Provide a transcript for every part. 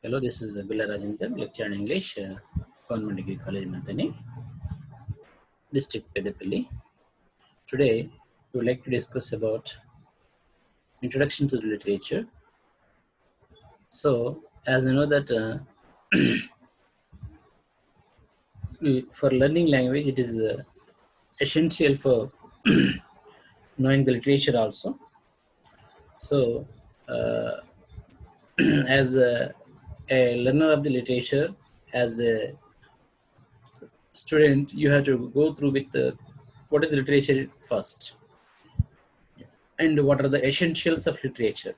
Hello, this is Villa Rajendran, lecturer in English, Government Degree College, Mathani, District Pedapalli. Today, we would like to discuss about introduction to the literature. So, as you know that for learning language, it is essential for knowing the literature also. So, uh, as a learner of the literature, as a student, you have to go through with what is literature first and what are the essentials of literature.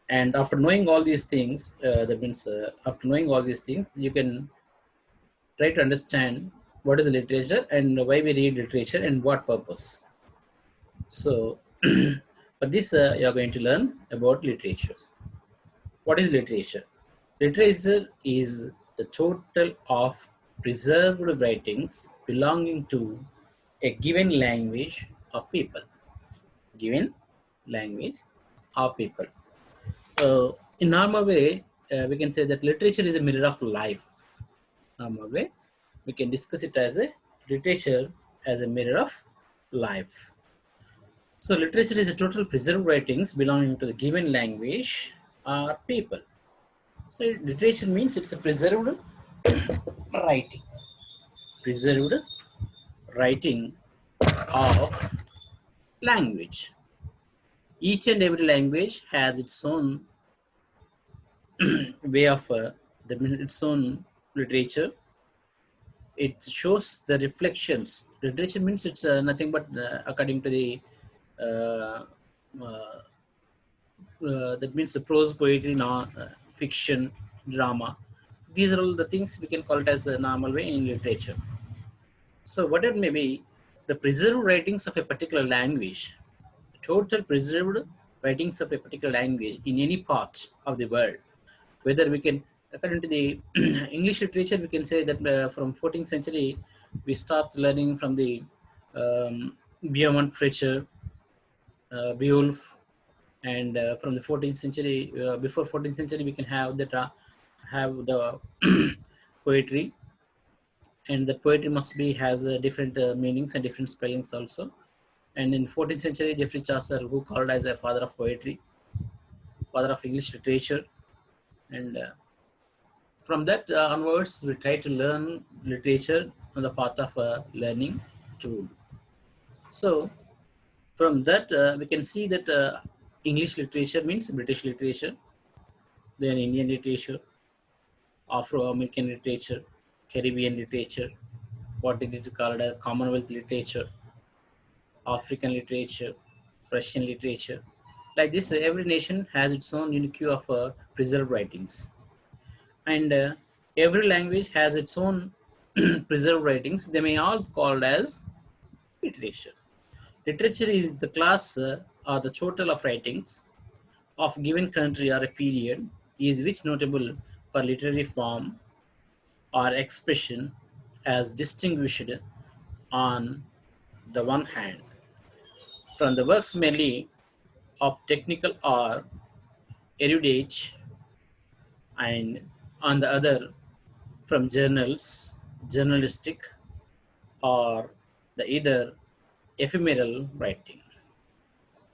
And after knowing all these things, that means after knowing all these things, you can try to understand what is literature and why we read literature and what purpose. So, for this, you are going to learn about literature. What is literature? Literature is the total of preserved writings belonging to a given language or people. Given language or people. In normal way, we can say that literature is a mirror of life. Normal way, we can discuss it as a literature as a mirror of life. So literature is a total preserved writings belonging to the given language or people. So literature means it's a preserved writing. Preserved writing of language. Each and every language has its own way of its own literature. It shows the reflections. Literature means it's nothing but according to the uh, uh, that means the prose, poetry, fiction, drama. These are all the things we can call it as a normal way in literature. So whatever may be the preserved writings of a particular language, total preserved writings of a particular language in any part of the world, whether we can, according to the English literature, we can say that from 14th century, we start learning from the Beaumont Fletcher, Beowulf, and from the 14th century, before 14th century, we can have the poetry, and the poetry must be has different meanings and different spellings also. And in 14th century, Geoffrey Chaucer, who called as a father of poetry, father of English literature, and from that onwards, we try to learn literature on the path of learning tool. So from that, we can see that English literature means British literature, then Indian literature, Afro-American literature, Caribbean literature, what it is called as Commonwealth literature, African literature, Russian literature. Like this, every nation has its own unique of preserved writings. And every language has its own preserved writings. They may all called as literature. Literature is the class or the total of writings of given country or a period is which notable for literary form or expression as distinguished on the one hand from the works merely of technical or erudite, and on the other from journals, journalistic, or the either ephemeral writing.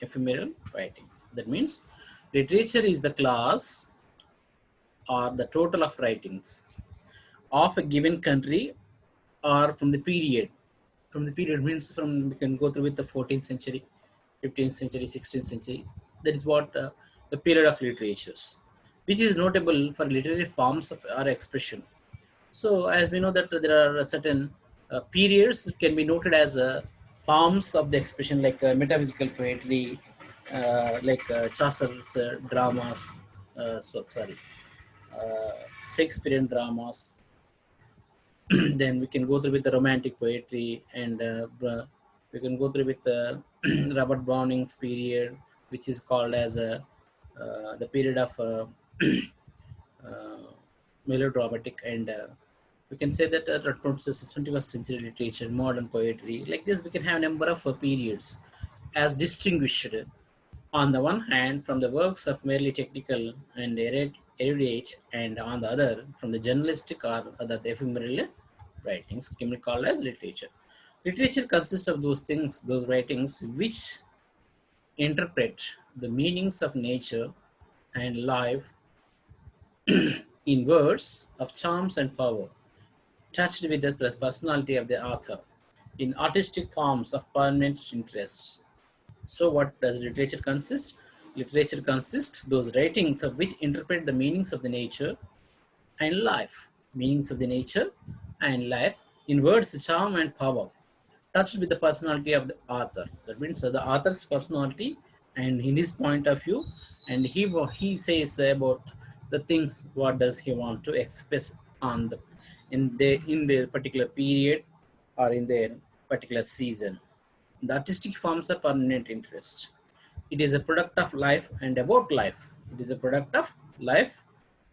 Ephemeral writings. That means literature is the class or the total of writings of a given country or from the period. From the period means from we can go through with the 14th century, 15th century, 16th century. That is what the period of literatures, which is notable for literary forms of our expression. So as we know that there are certain periods can be noted as forms of the expression like metaphysical poetry, like Chaucer's dramas, uh, Shakespearean dramas. Then we can go through with the romantic poetry, and we can go through with Robert Browning's period, which is called as the period of uh, melodramatic, and we can say that from 21st century literature, modern poetry. Like this, we can have a number of periods as distinguished. On the one hand, from the works of merely technical and erudite, and on the other, from the journalistic or other ephemeral writings, can be called as literature. Literature consists of those things, those writings which interpret the meanings of nature and life in words of charms and power, touched with the personality of the author, in artistic forms of permanent interests. So, what does literature consist? Literature consists those writings of which interpret the meanings of the nature and life, meanings of the nature and life in words, charm, and power, touched with the personality of the author. That means the author's personality and in his point of view, and he says about the things what does he want to express on the in their particular period or in their particular season. The artistic forms are permanent interest. It is a product of life and about life. It is a product of life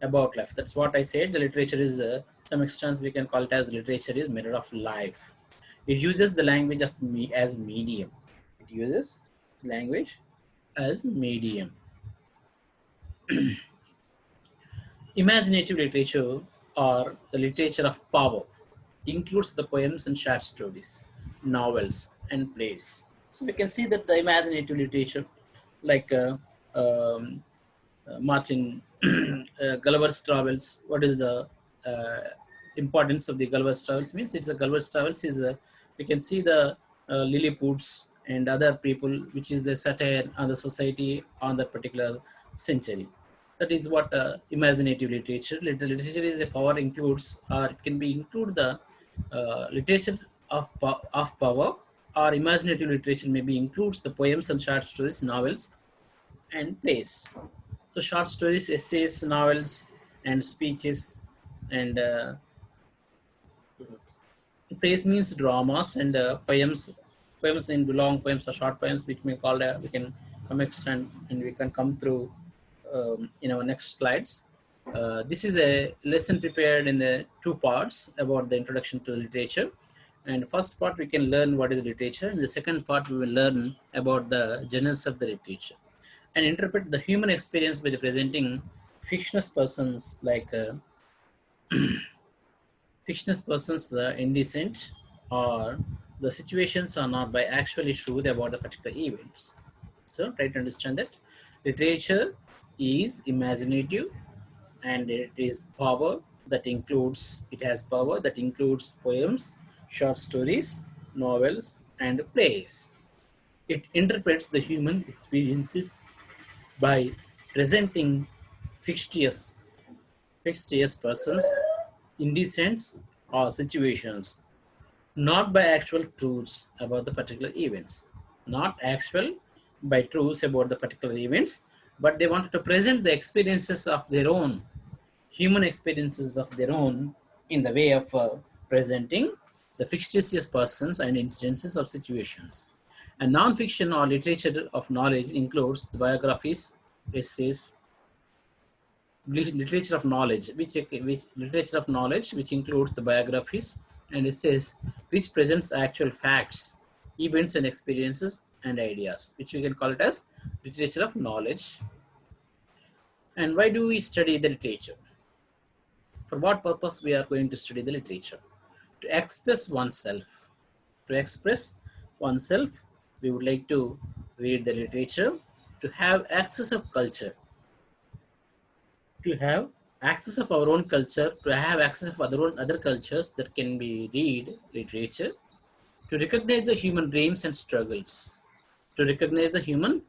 about life. That's what I said. The literature is, some extent we can call it as literature is mirror of life. It uses the language of me as medium. It uses language as medium. Imaginative literature, or the literature of power, includes the poems and short stories, novels, and plays. So we can see that the imaginative literature, like Martin Gulliver's Travels. What is the uh, importance of the Gulliver's Travels? Means it's a Gulliver's Travels is a, we can see the Lilliputs and other people, which is a satire on the society on that particular century. That is what imaginative literature. Literature is a power includes, or it can be include the literature of power, or imaginative literature maybe includes the poems and short stories, novels, and plays. So short stories, essays, novels, and speeches, and plays means dramas, and poems. Poems in long poems or short poems, which we call we can come extend and we can come through in our next slides. This is a lesson prepared in the two parts about the introduction to literature. And first part we can learn what is literature, and the second part we will learn about the genres of the literature and interpret the human experience by presenting fictitious persons like fictitious persons, the indecent, or the situations are not by actually true about the particular events. So try to understand that literature is imaginative, and it is power that includes, it has power that includes poems, short stories, novels, and plays. It interprets the human experiences by presenting fictitious, fictitious persons, indecents, or situations, not by actual truths about the particular events, not actual by truths about the particular events, but they wanted to present the experiences of their own, human experiences of their own, in the way of presenting the fictitious persons and instances or situations. And non-fiction or literature of knowledge includes the biographies, essays, literature of knowledge, which literature of knowledge, which includes the biographies and essays, which presents actual facts, events, and experiences and ideas, which we can call it as literature of knowledge. And why do we study the literature? For what purpose we are going to study the literature? To express oneself. To express oneself, we would like to read the literature, to have access of culture, to have access of our own culture, to have access of other cultures that can be read literature, to recognize the human dreams and struggles, to recognize the human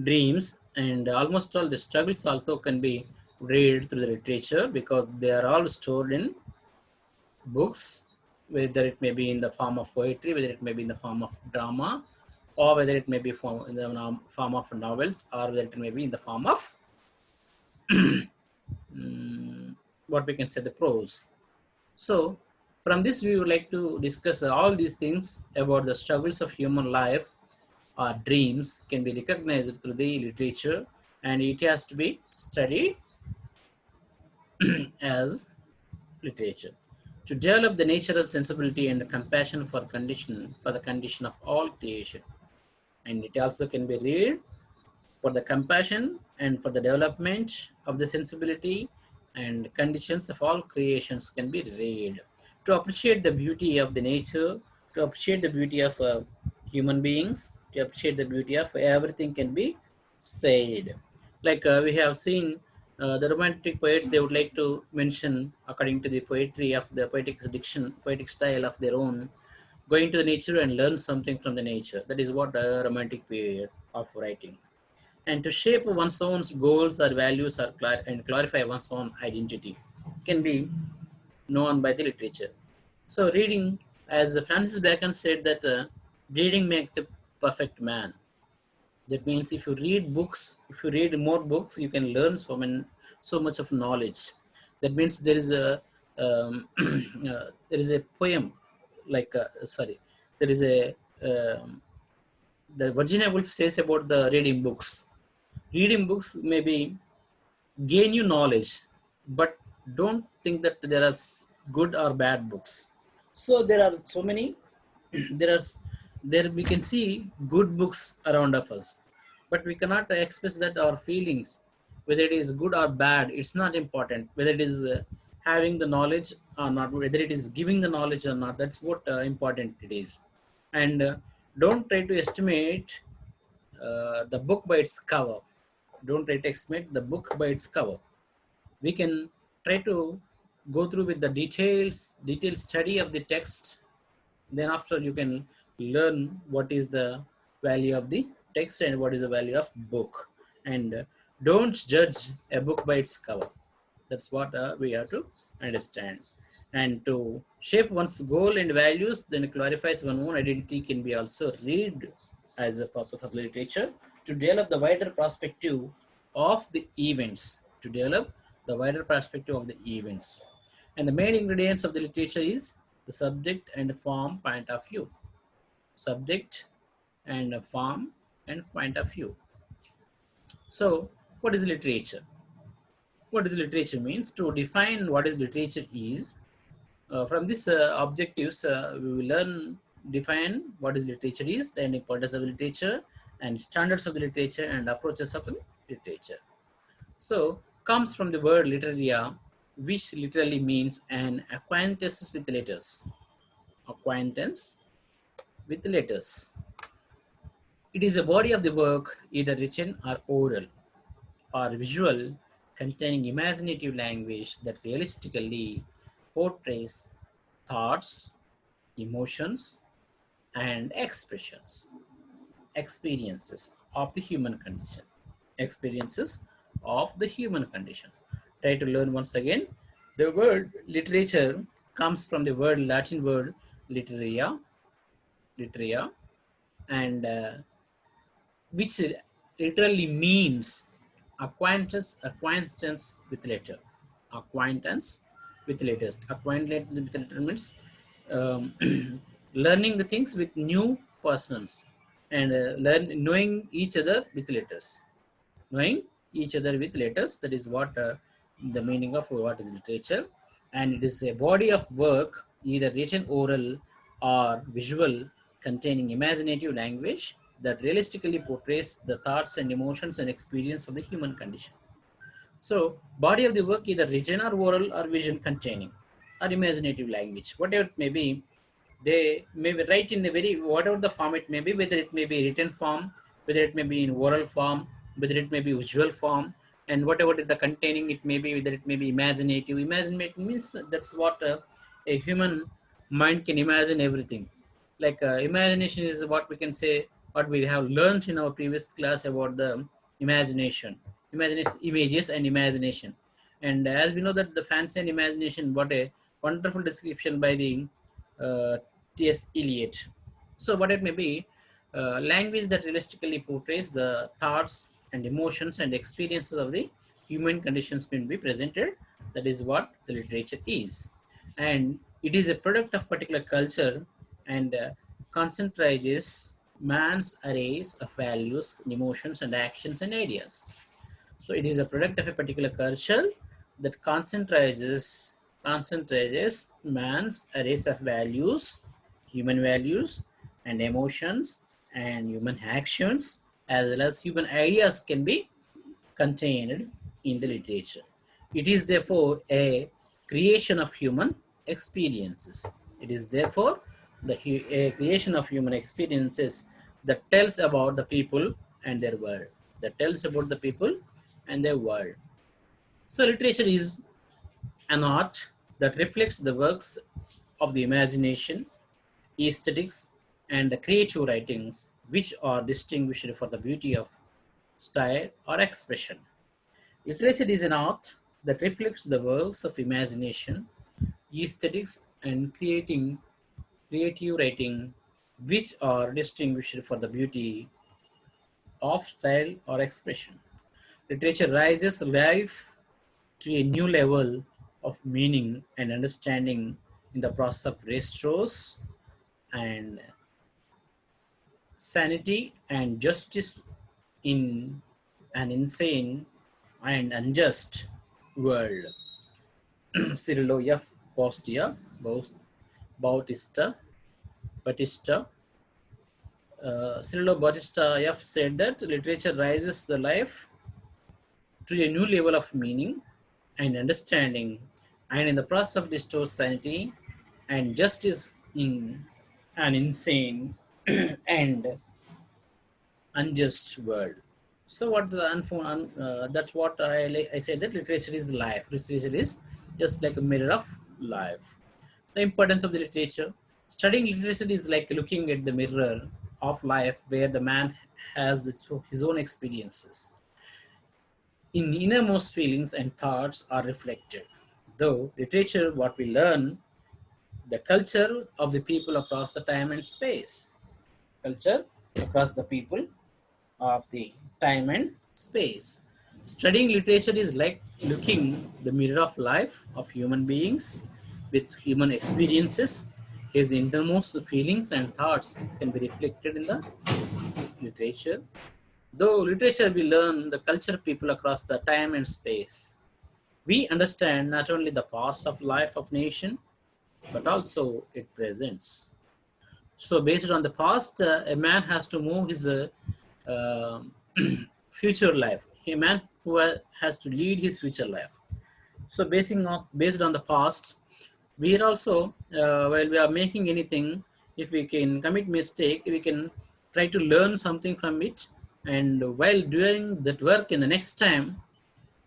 dreams, and almost all the struggles also can be read through the literature because they are all stored in books, whether it may be in the form of poetry, whether it may be in the form of drama, or whether it may be in the form of novels, or whether it may be in the form of what we can say the prose. So from this we would like to discuss all these things about the struggles of human life. Our dreams can be recognized through the literature, and it has to be studied as literature to develop the natural sensibility and the compassion for the condition of all creation. And it also can be read for the compassion and for the development of the sensibility and conditions of all creations can be read. To appreciate the beauty of the nature, to appreciate the beauty of human beings, to appreciate the beauty of everything can be said. Like we have seen the romantic poets, they would like to mention according to the poetry of the poetic diction, poetic style of their own, going to the nature and learn something from the nature. That is what a romantic period of writings. And to shape one's own goals or values or and clarify one's own identity can be known by the literature. So reading, as Francis Bacon said, that reading makes the perfect man. That means if you read books, if you read more books, you can learn so much of knowledge. That means there is a there is a poem, like sorry, there is a the Virginia Woolf says about the reading books. Reading books maybe gain you knowledge, but don't think that there are good or bad books. So there are so many there are there we can see good books around of us, but we cannot express that our feelings, whether it is good or bad. It's not important whether it is having the knowledge or not, whether it is giving the knowledge or not. That's what important it is. And don't try to estimate the book by its cover. Don't try to estimate the book by its cover. We can try to go through with the detailed study of the text. Then after you can learn what is the value of the text and what is the value of book. And don't judge a book by its cover. That's what we have to understand. And to shape one's goal and values, then clarifies one's own identity can be also read as a purpose of literature to develop the wider perspective of the events. To develop the wider perspective of the events. And the main ingredients of the literature is the subject and form point of view. Subject and form and point of view. So, what is literature? What is literature means? To define what is literature is, from this objectives, we will learn, define what is literature is, the importance of literature and standards of the literature and approaches of literature. So, comes from the word literaria, which literally means an acquaintance with letters. Acquaintance with letters. It is a body of the work, either written or oral or visual, containing imaginative language that realistically portrays thoughts, emotions, and experiences of the human condition. Experiences of the human condition. Try to learn once again. The word literature comes from the word Latin word literaria, and which literally means acquaintance with letter. Acquaintance with letters. Acquaintance with letter means um, learning the things with new persons and knowing each other with letters. Knowing each other with letters. That is what the meaning of what is literature. And it is a body of work, either written, oral, or visual, containing imaginative language that realistically portrays the thoughts and emotions and experience of the human condition. So, body of the work, either written or oral or vision containing or imaginative language, whatever it may be, they may be write in a very, whatever the form it may be, whether it may be written form, whether it may be in oral form, whether it may be visual form, and whatever the containing it may be, whether it may be imaginative. Imaginative means that's what a human mind can imagine everything. Like imagination is what we can say, what we have learned in our previous class about the imagination. Imagination, images and imagination. And as we know that the fancy and imagination, what a wonderful description by the uh, T.S. Eliot. So what it may be, language that realistically portrays the thoughts and emotions and experiences of the human conditions can be presented. That is what the literature is. And it is a product of particular culture and concentrates man's arrays of values, emotions, and actions and ideas. So it is a product of a particular culture that concentrates man's arrays of values, human values, and emotions, and human actions, as well as human ideas can be contained in the literature. It is therefore a creation of human experiences. It is therefore a creation of human experiences that tells about the people and their world. That tells about the people and their world. So literature is an art that reflects the works of the imagination, aesthetics, and the creative writings, which are distinguished for the beauty of style or expression. Literature is an art that reflects the works of imagination, aesthetics, and creative writing, which are distinguished for the beauty of style or expression. Literature rises life to a new level of meaning and understanding in the process of restores and sanity and justice in an insane and unjust world. Cirillo F. Postia, Bautista, Batista, Cirillo Bautista F. said that literature rises the life to a new level of meaning and understanding, and in the process of restores sanity and justice in an insane and unjust world. So what the that's what I said that literature is life. Literature is just like a mirror of life. The importance of the literature. Studying literature is like looking at the mirror of life where the man has his own experiences. In innermost feelings and thoughts are reflected. Though literature, what we learn, the culture of the people across the time and space. Culture across the people of the time and space. Studying literature is like looking the mirror of life of human beings with human experiences. His innermost feelings and thoughts can be reflected in the literature. Though literature we learn the culture people across the time and space. We understand not only the past of life of nation, but also its presents. So based on the past, a man has to move his uh, future life. A man who has to lead his future life. So based on the past, we are also while we are making anything, if we can commit mistake, we can try to learn something from it. And while doing that work in the next time,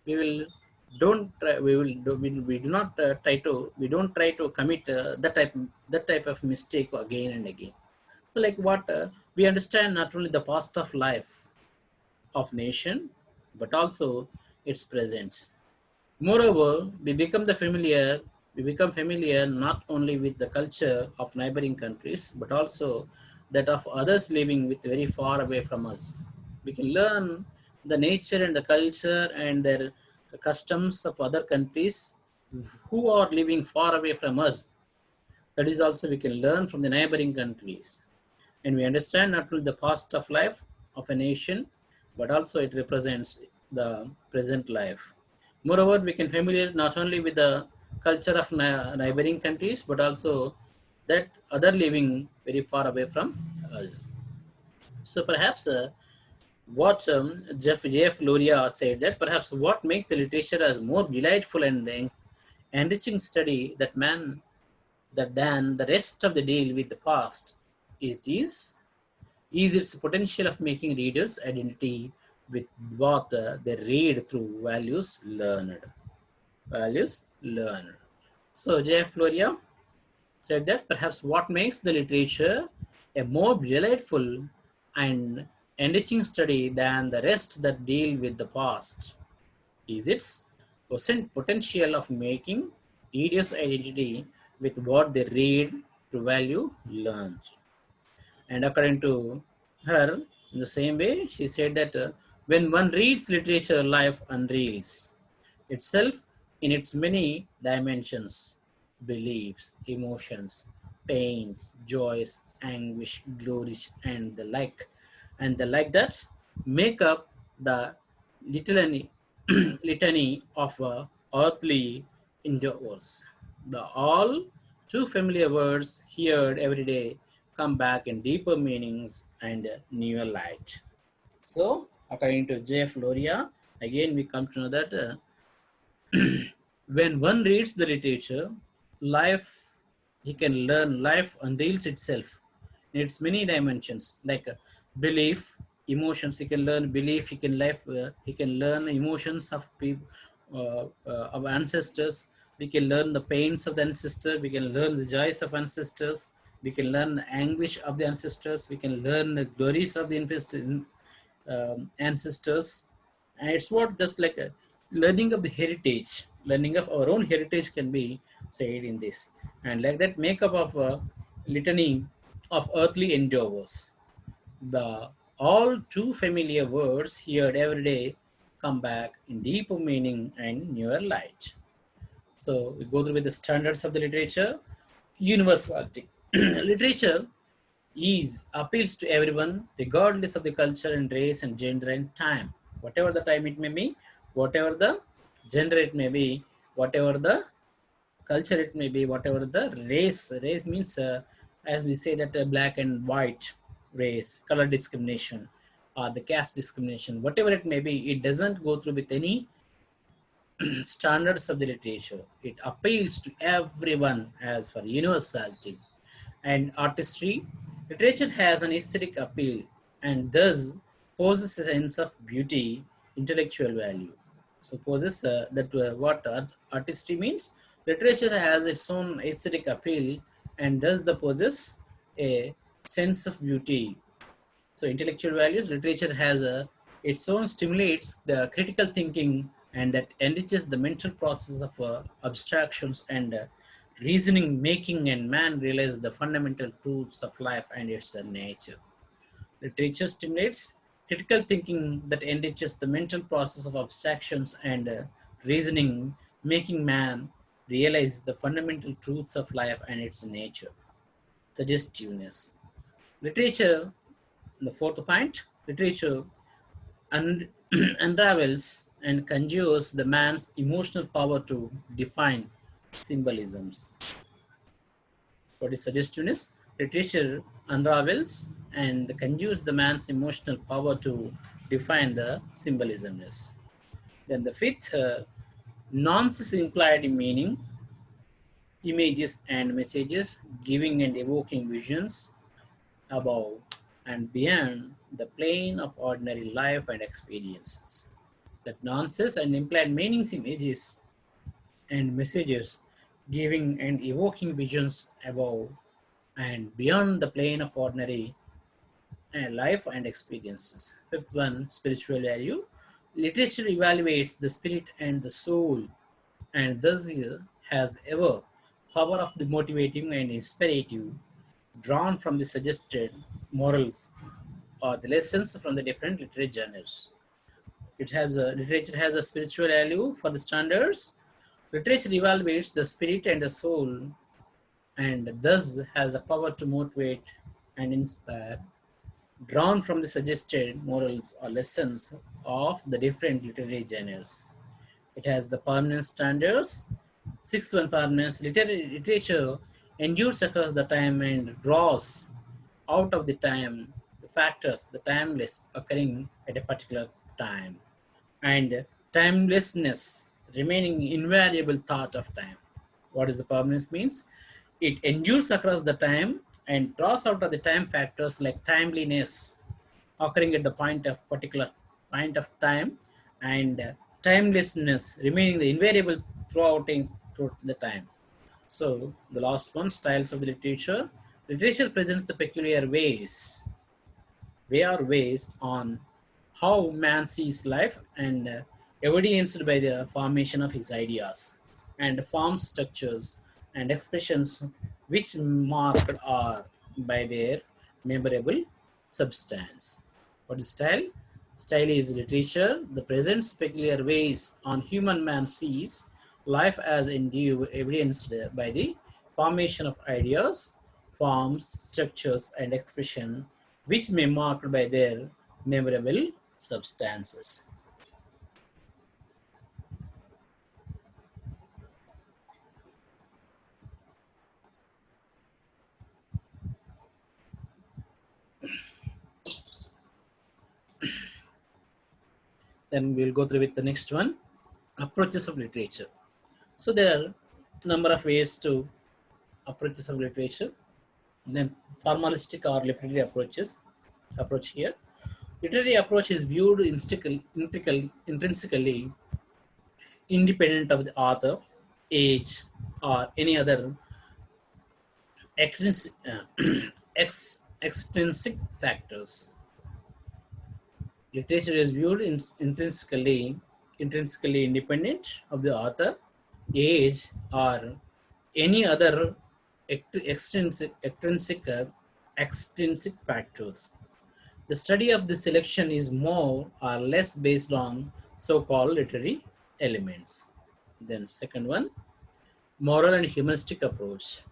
we will don't try, we do not try to we don't try to commit that type of mistake again and again. So like what we understand not only the past of life of nation, but also its present. Moreover, we become familiar not only with the culture of neighboring countries, but also that of others living with very far away from us. We can learn the nature and the culture and their customs of other countries who are living far away from us. That is also we can learn from the neighboring countries. And we understand not only the past of life of a nation, but also it represents the present life. Moreover, we can familiar not only with the culture of neighboring countries, but also that other living very far away from us. So perhaps what Jeff Luria said that perhaps what makes the literature as more delightful and enriching study that than the rest of the deal with the past, it is its potential of making readers' identity with what they read through values learned. Values learned. So J.F. Floria said that perhaps what makes the literature a more delightful and enriching study than the rest that deal with the past is its potential of making readers' identity with what they read through value learned. And according to her, in the same way, she said that when one reads literature, life unreels itself in its many dimensions, beliefs, emotions, pains, joys, anguish, glories, and the like that make up the litany, litany of earthly endures. The all too familiar words heard every day come back in deeper meanings and newer light. So, according to J.F. Loria, again we come to know that when one reads the literature, life he can learn life unveils itself in its many dimensions, like belief, emotions. He can learn belief. He can life. He can learn emotions of people, of ancestors. We can learn the pains of the ancestor. We can learn the joys of ancestors. We can learn the anguish of the ancestors. We can learn the glories of the ancestors. And it's what just like a learning of the heritage, learning of our own heritage can be said in this. And like that makeup of a litany of earthly endeavors, the all too familiar words heard every day come back in deeper meaning and newer light. So we go through with the standards of the literature. Universality. Literature is appeals to everyone, regardless of the culture and race and gender and time. Whatever the time it may be, whatever the gender it may be, whatever the culture it may be, whatever the race. Race means, as we say that black and white race, color discrimination, or the caste discrimination, whatever it may be, it doesn't go through with any standards of the literature. It appeals to everyone as for universality and artistry. Literature has an aesthetic appeal and thus poses a sense of beauty, intellectual value. Supposes that what artistry means, literature has its own aesthetic appeal and thus the possess a sense of beauty. So intellectual values, literature has its own stimulates the critical thinking and that enriches the mental process of abstractions and reasoning, making and man realize the fundamental truths of life and its nature. Literature stimulates critical thinking that enriches the mental process of abstractions and reasoning, making man realize the fundamental truths of life and its nature. Suggestiveness. Literature, the fourth point, literature unravels and conjures the man's emotional power to define symbolisms. What is suggestiveness? Literature unravels and conjures the man's emotional power to define the symbolisms. Then the fifth, nonsense implied in meaning, images and messages, giving and evoking visions above and beyond the plane of ordinary life and experiences. That nonsense and implied meanings, images and messages, giving and evoking visions above and beyond the plane of ordinary life and experiences. Fifth one, spiritual value. Literature evaluates the spirit and the soul, and thus has ever power of the motivating and inspirative, drawn from the suggested morals or the lessons from the different literary genres. It has a literature has a spiritual value for the standards. Literature evaluates the spirit and the soul, and thus has a power to motivate and inspire, drawn from the suggested morals or lessons of the different literary genres. It has the permanent standards. Sixth one, permanence. Literature endures across the time and draws out of the time the factors, the timeless occurring at a particular time, and timelessness remaining invariable thought of time. What is the permanence means? It endures across the time and draws out of the time factors like timeliness occurring at the point of particular point of time, and timelessness remaining the invariable throughout the time. So the last one, styles of the literature. Literature presents the peculiar ways on how man sees life and evidenced by the formation of his ideas and form structures and expressions which marked are by their memorable substance. What is style? Style is literature that presents peculiar ways on human man sees life as indeed evidenced by the formation of ideas, forms, structures, and expression which may marked by their memorable substances. Then we'll go through with the next one, approaches of literature. So there are number of ways to approaches of literature. Then formalistic or literary approach here. Literary approach is viewed intrinsically independent of the author, age, or any other extrinsic, extrinsic factors. Literature is viewed intrinsically independent of the author, age, or any other extrinsic factors. The study of the selection is more or less based on so-called literary elements. Then second one, moral and humanistic approach.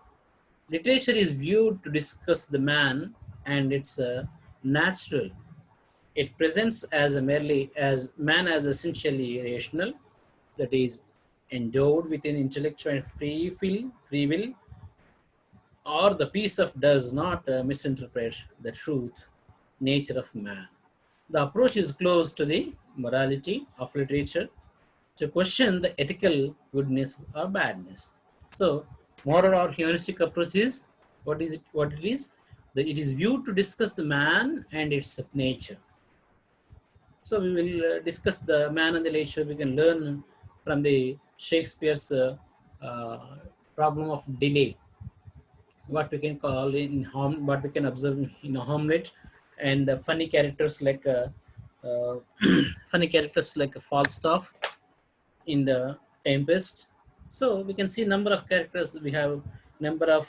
Literature is viewed to discuss the man and its natural. It presents as a merely as man as essentially rational, that is endowed with an intellectual and free will, or the piece of does not misinterpret the truth nature of man. The approach is close to the morality of literature to question the ethical goodness or badness. So, moral or humanistic approach is what is it? What it is? That it is viewed to discuss the man and its nature. So, we will discuss the man and the nature. We can learn from the Shakespeare's uh, problem of delay, what we can call in home, what we can observe in a Hamlet, and the funny characters like uh, funny characters like Falstaff in the Tempest. So we can see number of characters. We have number of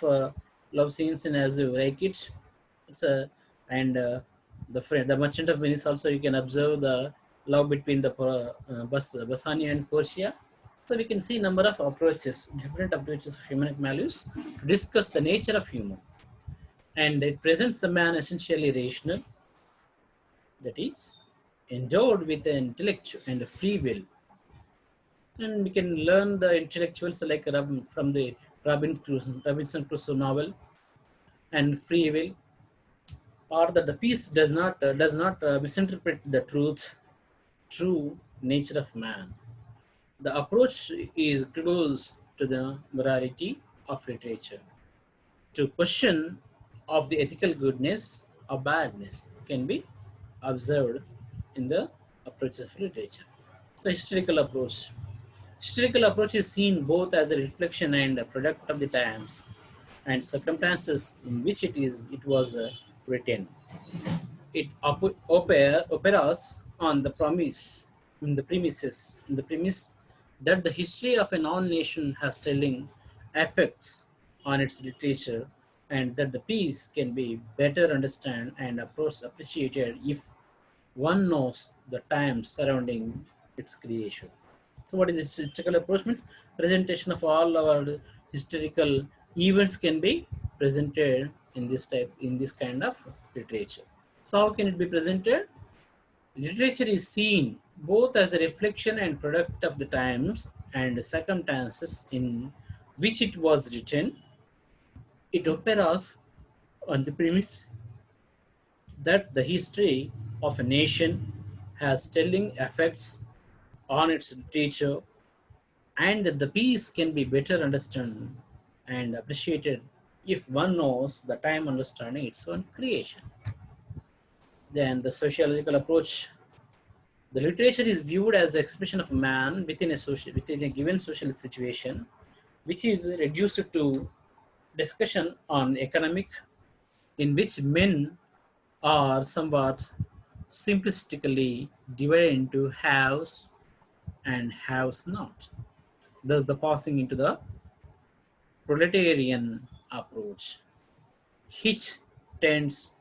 love scenes in As You Like It. It's a and the Merchant of Venice. Also, you can observe the love between the Bassanio and Portia. So we can see number of approaches, different approaches of human values to discuss the nature of human, and it presents the man essentially rational, that is endowed with an intellect and a free will. And we can learn the intellectuals like from the Robinson Crusoe novel and free will, or that the piece does not misinterpret the true nature of man. The approach is close to the morality of literature. To question of the ethical goodness or badness can be observed in the approach of literature. So historical approach. Historical approach is seen both as a reflection and a product of the times and circumstances in which it was written. It operas on the in the premise that the history of a non-nation has telling effects on its literature, and that the piece can be better understood and appreciated if one knows the times surrounding its creation. So, what is its historical approach? Means presentation of all our historical events can be presented in this kind of literature. So, how can it be presented? Literature is seen both as a reflection and product of the times and circumstances in which it was written. It operas on the premise that the history of a nation has telling effects on its literature, and that the piece can be better understood and appreciated if one knows the time understanding its own creation. Then the sociological approach. The literature is viewed as the expression of man within a given social situation, which is reduced to discussion on economic, in which men are somewhat simplistically divided into haves and haves not. Thus, the passing into the proletarian approach, which tends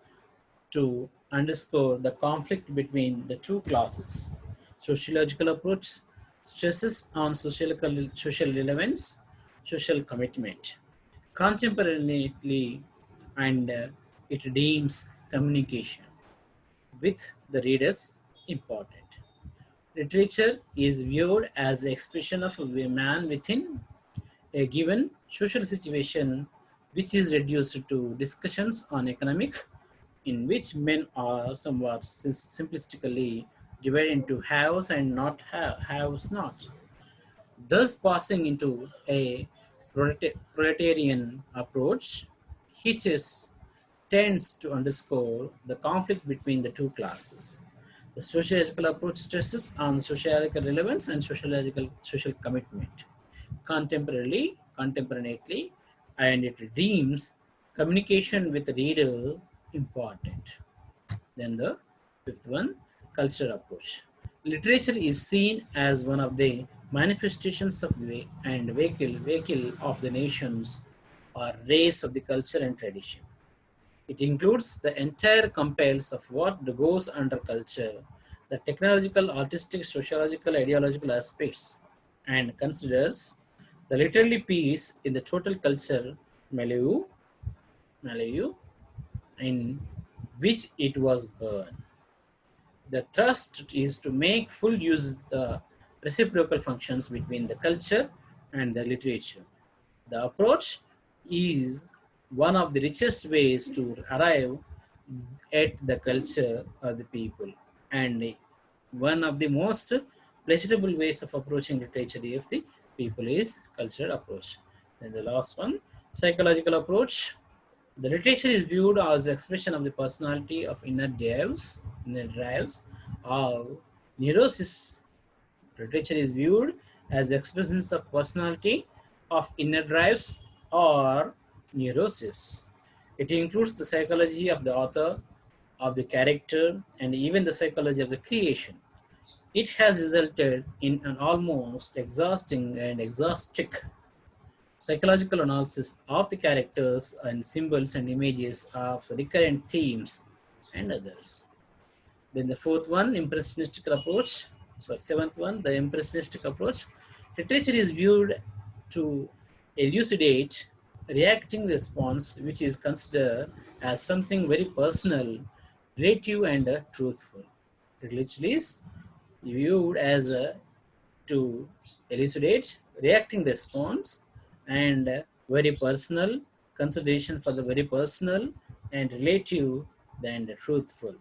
to underscore the conflict between the two classes. Sociological approach stresses on social relevance, social commitment. Contemporarily, and it deems communication with the readers important. Literature is viewed as the expression of a man within a given social situation, which is reduced to discussions on economic, in which men are somewhat simplistically divided into haves and not haves not, thus passing into a proletarian approach. Hitches tends to underscore the conflict between the two classes. The sociological approach stresses on sociological relevance and sociological social commitment contemporaneously, and it deems communication with the reader important. Then the fifth one, cultural approach. Literature is seen as one of the manifestations of vehicle of the nations or race of the culture and tradition. It includes the entire compiles of what goes under culture, the technological, artistic, sociological, ideological aspects, and considers the literary piece in the total culture milieu in which it was born. The thrust is to make full use the reciprocal functions between the culture and the literature. The approach is one of the richest ways to arrive at the culture of the people, and one of the most pleasurable ways of approaching literature of the people is cultural approach. And the last one, psychological approach. The literature is viewed as expression of the personality of inner drives, or neurosis. Literature is viewed as the expressions of personality of inner drives or neurosis. It includes the psychology of the author, of the character, and even the psychology of the creation. It has resulted in an almost exhausting and exhaustive psychological analysis of the characters and symbols and images of recurrent themes and others. Then the fourth one, impressionistic approach. So seventh one, the impressionistic approach. Literature is viewed to elucidate reacting response, which is considered as something very personal, relative, and truthful. Literature is viewed as a to elucidate reacting response and very personal consideration for the very personal and relative than the truthful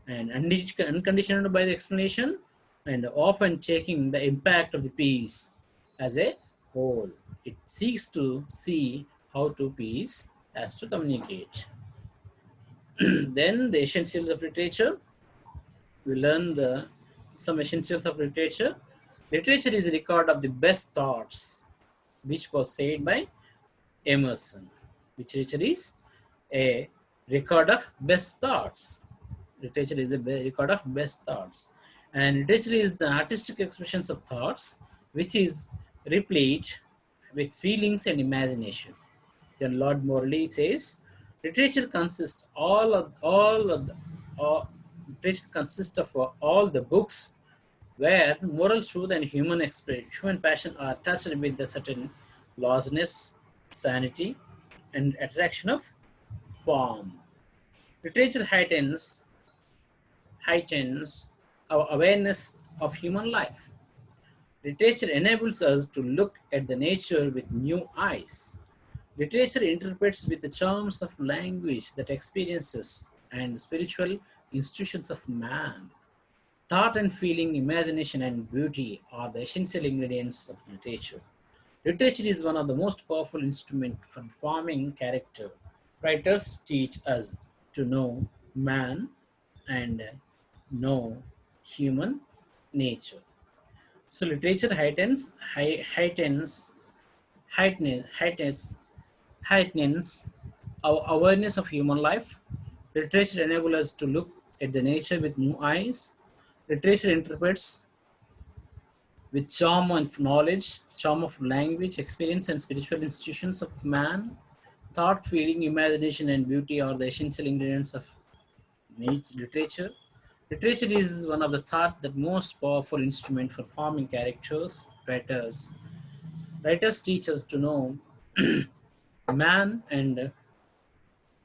and unconditioned by the explanation and often taking the impact of the piece as a whole. It seeks to see how to piece has to communicate. Then the essentials of literature. We learn some essentials of literature. Literature is a record of the best thoughts, which was said by Emerson. Literature is a record of best thoughts. Literature is a record of best thoughts. And literature is the artistic expressions of thoughts, which is replete with feelings and imagination. Then Lord Morley says, literature consists literature consists of all the books where moral truth and human passion are touched with a certain largeness, sanity, and attraction of form. Literature heightens our awareness of human life. Literature enables us to look at the nature with new eyes. Literature interprets with the charms of language that experiences and spiritual institutions of man. Thought and feeling, imagination and beauty are the essential ingredients of literature. Literature is one of the most powerful instruments for forming character. Writers teach us to know man and know human nature. So literature heightens, heightens our awareness of human life. Literature enables us to look at the nature with new eyes. Literature interprets with charm of knowledge, charm of language, experience, and spiritual institutions of man. Thought, feeling, imagination, and beauty are the essential ingredients of literature. Literature is one of the thought that most powerful instrument for forming characters. Writers teach us to know man and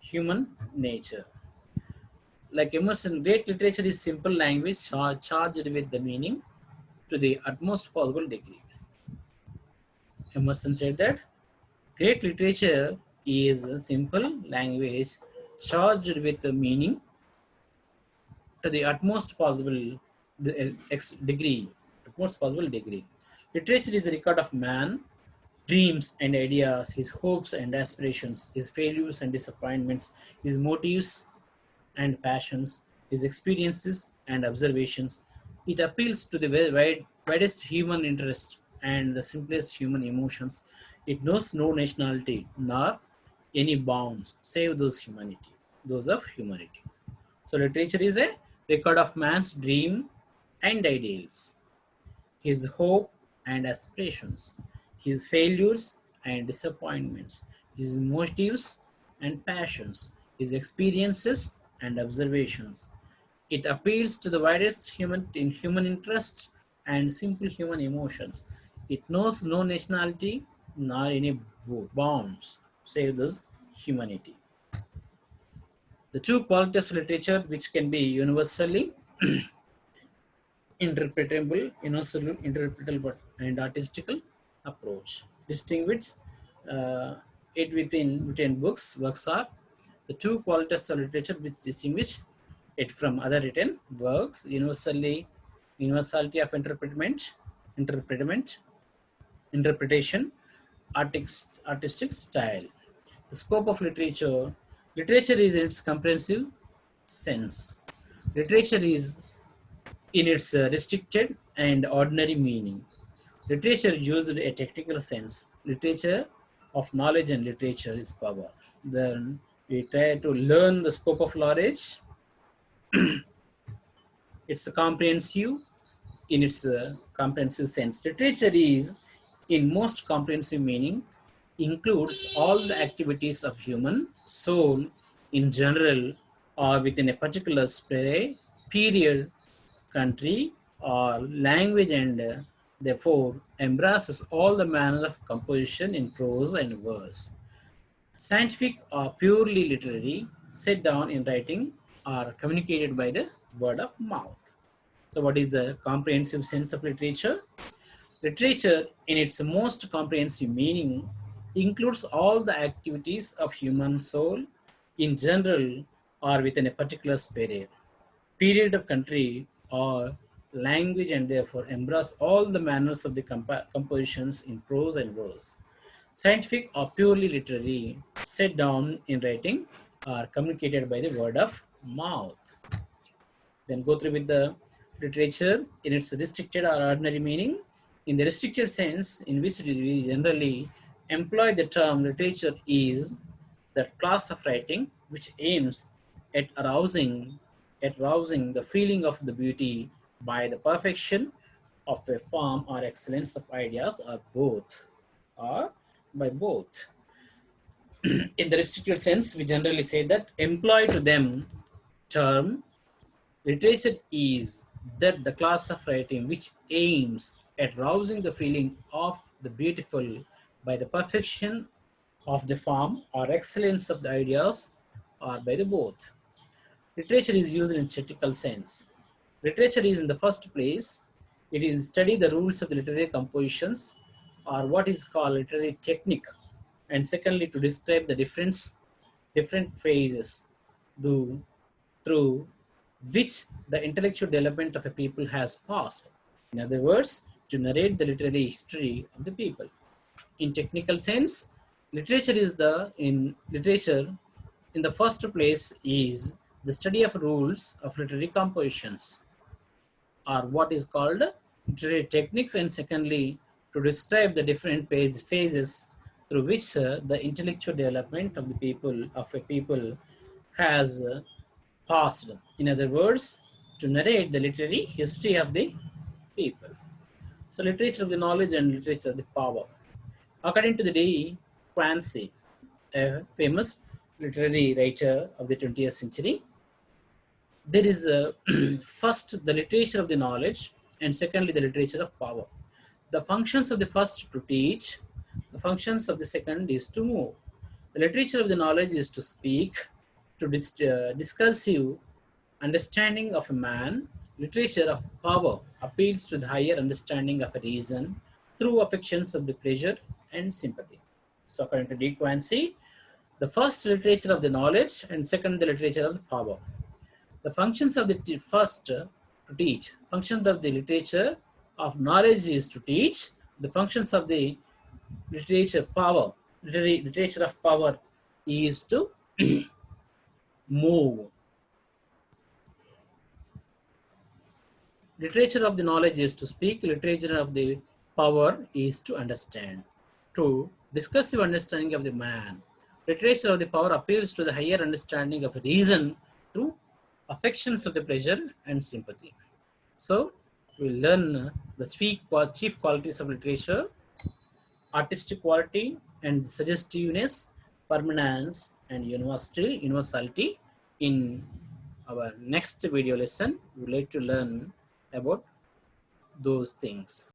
human nature. Like Emerson, great literature is simple language charged with the meaning to the utmost possible degree. Emerson said that great literature is a simple language charged with the meaning to the utmost possible the degree, most possible degree. Literature is a record of man, dreams and ideas, his hopes and aspirations, his failures and disappointments, his motives and passions, his experiences and observations. It appeals to the widest human interest and the simplest human emotions. It knows no nationality nor any bounds save those of humanity. So literature is a record of man's dream and ideals, his hope and aspirations, his failures and disappointments, his motives and passions, his experiences and observations. It appeals to the widest human interest and simple human emotions. It knows no nationality nor any bounds, save this humanity. The two qualities of literature which can be universally interpretable and artistical approach. Distinguishes uh, it within works are the two qualities of literature which distinguish it from other written works: universality of interpretment, interpretation, artistic style. The scope of literature is in its comprehensive sense. Literature is in its restricted and ordinary meaning. Literature used a technical sense. Literature of knowledge and literature is power. Then we try to learn the scope of knowledge. It's a comprehensive in its comprehensive sense. Literature is, in most comprehensive meaning, includes all the activities of human soul in general or within a particular period, country, or language, and therefore embraces all the manner of composition in prose and verse. Scientific or purely literary, set down in writing, are communicated by the word of mouth. So, what is the comprehensive sense of literature? Literature, in its most comprehensive meaning, includes all the activities of human soul in general or within a particular period of country or language, and therefore embrace all the manners of the compositions in prose and verse. Scientific or purely literary, set down in writing, are communicated by the word of mouth. Then go through with the literature in its restricted or ordinary meaning. In the restricted sense, in which we generally employ the term, literature is that class of writing which aims at arousing the feeling of the beauty by the perfection of a form or excellence of ideas, or by both. In the restricted sense, we generally say that employ to them term. Literature is that the class of writing which aims at rousing the feeling of the beautiful by the perfection of the form or excellence of the ideas, or by the both. Literature is used in critical sense. Literature is, in the first place, it is study the rules of the literary compositions, or what is called literary technique, and secondly to describe the different phases through, through which the intellectual development of a people has passed. In other words, to narrate the literary history of the people. In technical sense, literature in the first place is the study of rules of literary compositions, or what is called literary techniques, and secondly to describe the different phases through which the intellectual development of a people has passed. In other words, to narrate the literary history of the people. So literature of the knowledge and literature of the power. According to the De Quincey, a famous literary writer of the 20th century, there is first the literature of the knowledge, and secondly the literature of power. The functions of the first to teach, the functions of the second is to move. The literature of the knowledge is to speak, to discursive understanding of a man. Literature of power appeals to the higher understanding of a reason through affections of the pleasure and sympathy. So according to De Quincey, the first literature of the knowledge, and second the literature of the power. The functions of the first to teach. Functions of the literature of knowledge is to teach. The functions of the literature of power is to move. Literature of the knowledge is to speak. Literature of the power is to understand. To discursive understanding of the man. Literature of the power appeals to the higher understanding of reason through affections of the pleasure and sympathy. So, we learn the chief qualities of literature: artistic quality and suggestiveness, permanence, and universality. In our next video lesson, we would like to learn about those things.